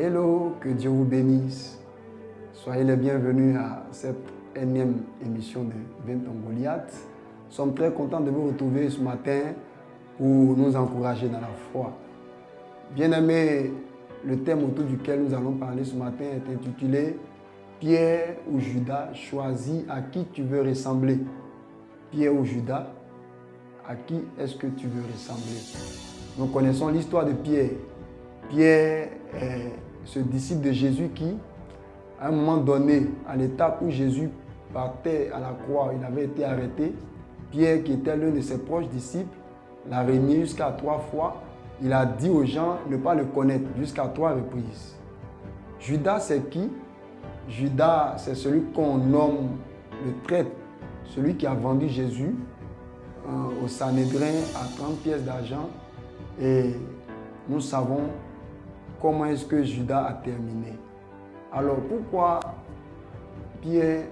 Hello, que Dieu vous bénisse. Soyez les bienvenus à cette énième émission de 20 ans Goliath. Nous sommes très contents de vous retrouver ce matin pour nous encourager dans la foi. Bien-aimés, le thème autour duquel nous allons parler ce matin est intitulé « Pierre ou Judas, choisis à qui tu veux ressembler ». Pierre ou Judas, à qui est-ce que tu veux ressembler? Nous connaissons l'histoire de Pierre. Pierre est ce disciple de Jésus qui, à un moment donné, à l'étape où Jésus partait à la croix, il avait été arrêté. Pierre, qui était l'un de ses proches disciples, l'a renié jusqu'à 3 fois. Il a dit aux gens de ne pas le connaître jusqu'à 3 reprises. Judas, c'est qui? Judas, c'est celui qu'on nomme le traître, celui qui a vendu Jésus au Sanhédrin à 30 pièces d'argent. Et nous savons comment est-ce que Judas a terminé. Alors pourquoi Pierre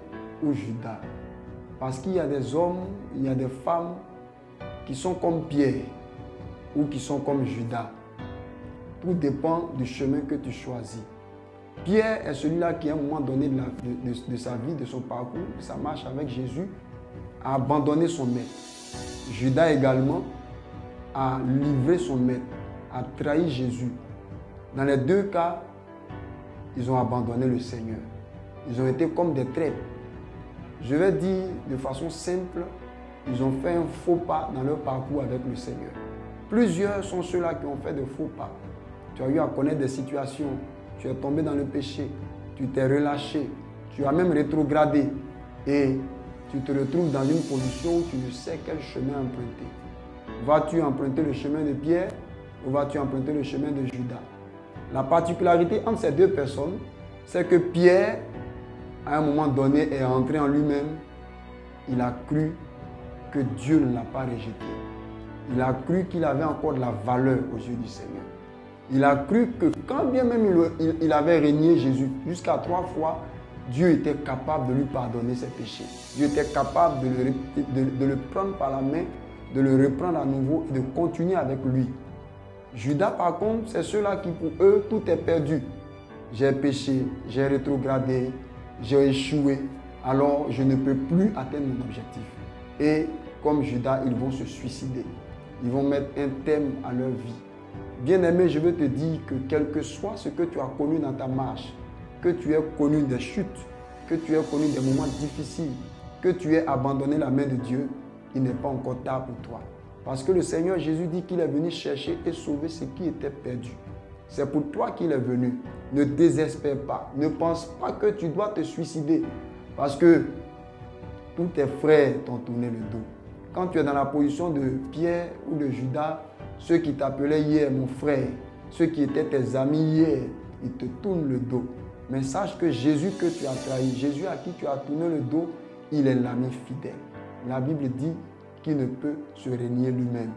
ou Judas? Parce qu'il y a des hommes, il y a des femmes qui sont comme Pierre ou qui sont comme Judas. Tout dépend du chemin que tu choisis. Pierre est celui-là qui, à un moment donné de sa vie, de son parcours, de sa marche avec Jésus, a abandonné son maître. Judas également a livré son maître, a trahi Jésus. Dans les deux cas, ils ont abandonné le Seigneur. Ils ont été comme des traîtres. Je vais dire de façon simple, ils ont fait un faux pas dans leur parcours avec le Seigneur. Plusieurs sont ceux-là qui ont fait de faux pas. Tu as eu à connaître des situations, tu es tombé dans le péché, tu t'es relâché, tu as même rétrogradé et tu te retrouves dans une position où tu ne sais quel chemin emprunter. Vas-tu emprunter le chemin de Pierre ou vas-tu emprunter le chemin de Judas? La particularité entre ces deux personnes, c'est que Pierre, à un moment donné, est entré en lui-même. Il a cru que Dieu ne l'a pas rejeté. Il a cru qu'il avait encore de la valeur aux yeux du Seigneur. Il a cru que quand bien même il avait renié Jésus jusqu'à 3 fois, Dieu était capable de lui pardonner ses péchés. Dieu était capable de le prendre par la main, de le reprendre à nouveau et de continuer avec lui. Judas, par contre, c'est ceux-là qui, pour eux, tout est perdu. J'ai péché, j'ai rétrogradé, j'ai échoué, alors je ne peux plus atteindre mon objectif. Et comme Judas, ils vont se suicider. Ils vont mettre un terme à leur vie. Bien-aimé, je veux te dire que quel que soit ce que tu as connu dans ta marche, que tu aies connu des chutes, que tu aies connu des moments difficiles, que tu aies abandonné la main de Dieu, il n'est pas encore tard pour toi. Parce que le Seigneur Jésus dit qu'il est venu chercher et sauver ce qui était perdu. C'est pour toi qu'il est venu. Ne désespère pas. Ne pense pas que tu dois te suicider. Parce que tous tes frères t'ont tourné le dos. Quand tu es dans la position de Pierre ou de Judas, ceux qui t'appelaient hier mon frère, ceux qui étaient tes amis hier, ils te tournent le dos. Mais sache que Jésus que tu as trahi, Jésus à qui tu as tourné le dos, il est l'ami fidèle. La Bible dit qu'il ne peut se renier lui-même.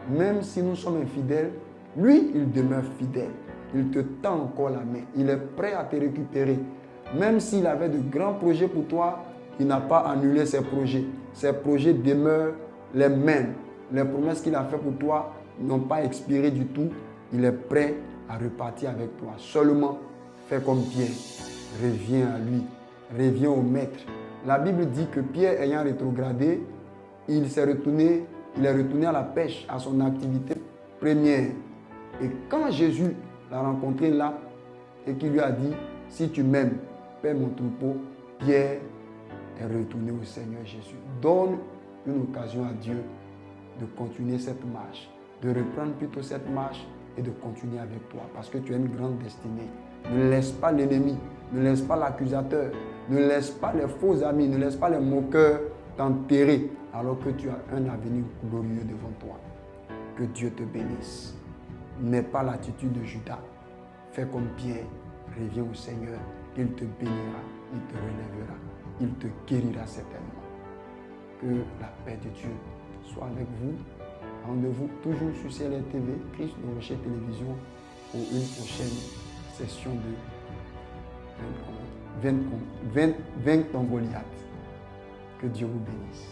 Même si nous sommes infidèles, lui, il demeure fidèle. Il te tend encore la main. Il est prêt à te récupérer. Même s'il avait de grands projets pour toi, il n'a pas annulé ses projets. Ses projets demeurent les mêmes. Les promesses qu'il a faites pour toi n'ont pas expiré du tout. Il est prêt à repartir avec toi. Seulement, fais comme Pierre. Reviens à lui. Reviens au maître. La Bible dit que Pierre, ayant rétrogradé, il est retourné à la pêche, à son activité première. Et quand Jésus l'a rencontré là, et qu'il lui a dit, si tu m'aimes, paie mon troupeau, Pierre est retourné au Seigneur Jésus. Donne une occasion à Dieu de continuer cette marche, de reprendre plutôt cette marche et de continuer avec toi, parce que tu as une grande destinée. Ne laisse pas l'ennemi, ne laisse pas l'accusateur, ne laisse pas les faux amis, ne laisse pas les moqueurs t'enterrer alors que tu as un avenir glorieux devant toi. Que Dieu te bénisse. N'aie pas l'attitude de Judas. Fais comme Pierre. Reviens au Seigneur. Il te bénira. Il te relèvera. Il te guérira certainement. Que la paix de Dieu soit avec vous. Rendez-vous toujours sur CLR TV, Christ de Rocher Télévision pour une prochaine session de 20 ans Goliath. Que Dieu vous bénisse.